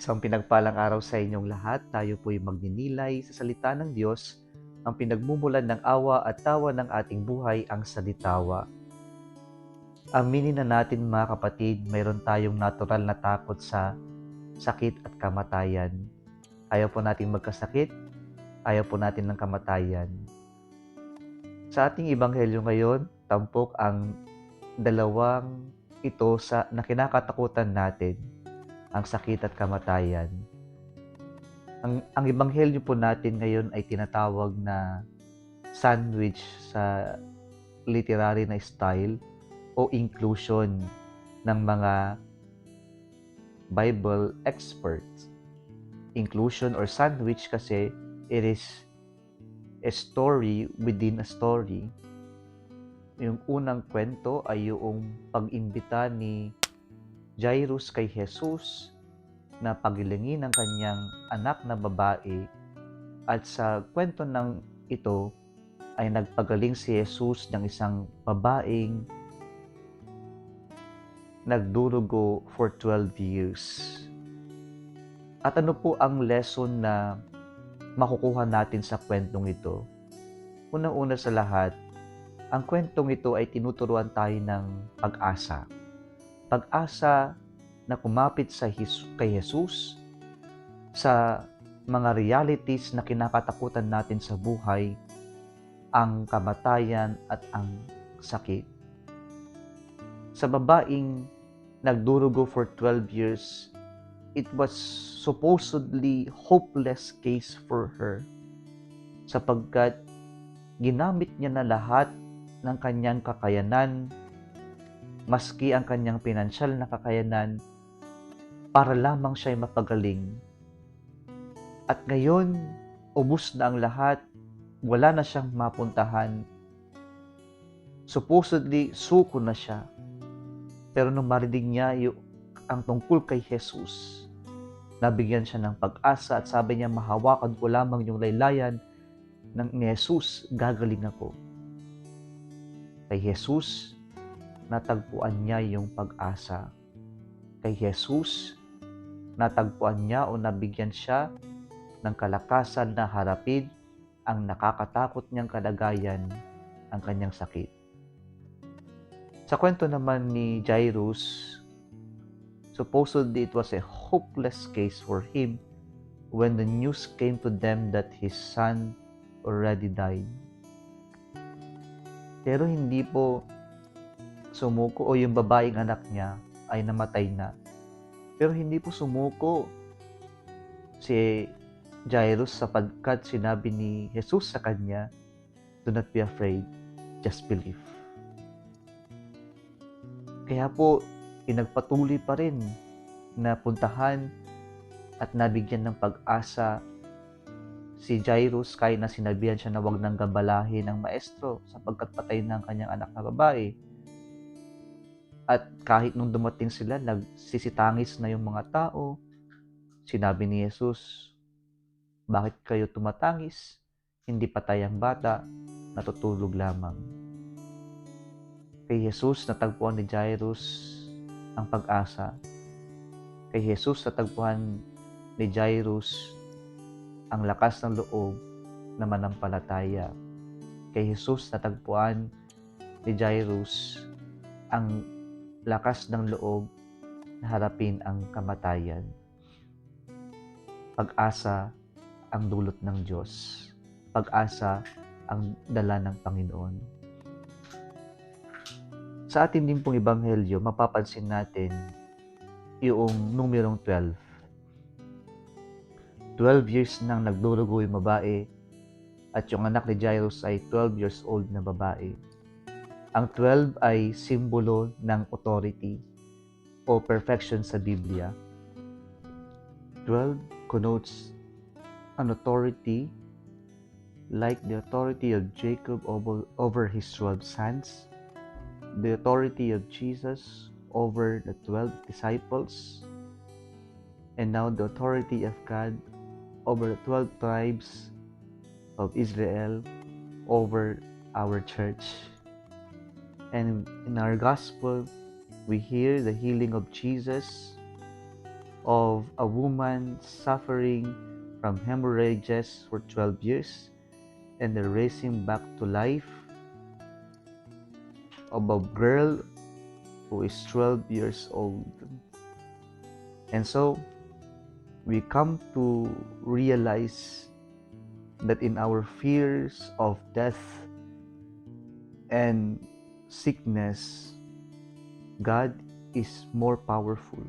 Isang pinagpalang araw sa inyong lahat. Tayo po'y magninilay sa salita ng Diyos, ang pinagmumulan ng awa at tawa ng ating buhay, ang salitawa. Aminin na natin mga kapatid, mayroon tayong natural na takot sa sakit at kamatayan. Ayaw po natin magkasakit, ayaw po natin ng kamatayan. Sa ating ebanghelyo ngayon, tampok ang dalawang ito na kinakatakutan natin, ang sakit at kamatayan. Ang ebanghelyo po natin ngayon ay tinatawag na sandwich sa literary na style o inclusion ng mga Bible experts. Inclusion or sandwich kasi it is a story within a story. Yung unang kwento ay yung pag-imbita ni Jairus kay Jesus na pagilingin ng kanyang anak na babae, at sa kwento ng ito ay nagpagaling si Jesus ng isang babaeng nagdurugo for 12 years. At ano po ang lesson na makukuha natin sa kwentong ito? Unang-una sa lahat, ang kwentong ito ay tinuturuan tayo ng pag-asa. Pag-asa na kumapit kay Jesus sa mga realities na kinakatakutan natin sa buhay, ang kamatayan at ang sakit. Sa babaeng nagdurugo for 12 years, it was supposedly hopeless case for her sapagkat ginamit niya na lahat ng kanyang kakayanan, maski ang kanyang pinansyal na kakayanan, para lamang siya'y mapagaling. At ngayon, ubos na ang lahat, wala na siyang mapuntahan. Supposedly, suko na siya. Pero nung marinig niya ang tungkol kay Jesus, nabigyan siya ng pag-asa at sabi niya, mahawakan ko lamang yung laylayan ni Jesus, gagaling ako. Kay Jesus, natagpuan niya yung pag-asa. Kay Jesus, natagpuan niya o nabigyan siya ng kalakasan na harapin ang nakakatakot niyang kalagayan, ang kanyang sakit. Sa kwento naman ni Jairus, supposedly it was a hopeless case for him when the news came to them that his son already died. Pero hindi po sumuko, o yung babaeng anak niya ay namatay na. Pero hindi po sumuko si Jairus sapagkat sinabi ni Jesus sa kanya, do not be afraid, just believe. Kaya po, pinagpatuloy pa rin na puntahan at nabigyan ng pag-asa si Jairus kahit na sinabihan siya na wag nang gambalahin ng maestro sapagkat patay na ang kanyang anak na babae. At kahit nung dumating sila, nagsisitangis na yung mga tao, sinabi ni Jesus, bakit kayo tumatangis? Hindi patay ang bata, natutulog lamang. Kay Jesus natagpuan ni Jairus ang pag-asa. Kay Jesus natagpuan ni Jairus ang lakas ng loob na manampalataya. Kay Jesus natagpuan ni Jairus ang lakas ng loob na harapin ang kamatayan. Pag-asa ang dulot ng Diyos. Pag-asa ang dala ng Panginoon. Sa atin din pong ebanghelyo, mapapansin natin yung numerong 12. 12 years nang nagdurugo yung babae at yung anak ni Jairus ay 12 years old na babae. Ang 12 ay simbolo ng authority o perfection sa Biblia. 12 connotes an authority like the authority of Jacob over his 12 sons, the authority of Jesus over the 12 disciples, and now the authority of God over the 12 tribes of Israel, over our church. And in our gospel, we hear the healing of Jesus, of a woman suffering from hemorrhages for 12 years and the raising back to life of a girl who is 12 years old. And so, we come to realize that in our fears of death and sickness, God is more powerful.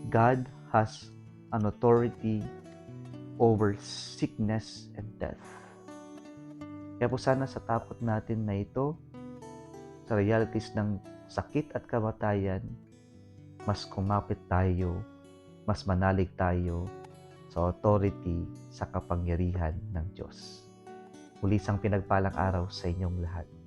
God has an authority over sickness and death. Kaya po sana sa takot natin na ito, sa realities ng sakit at kamatayan, mas kumapit tayo, mas manalig tayo sa authority, sa kapangyarihan ng Diyos. Muli isang pinagpalang araw sa inyong lahat.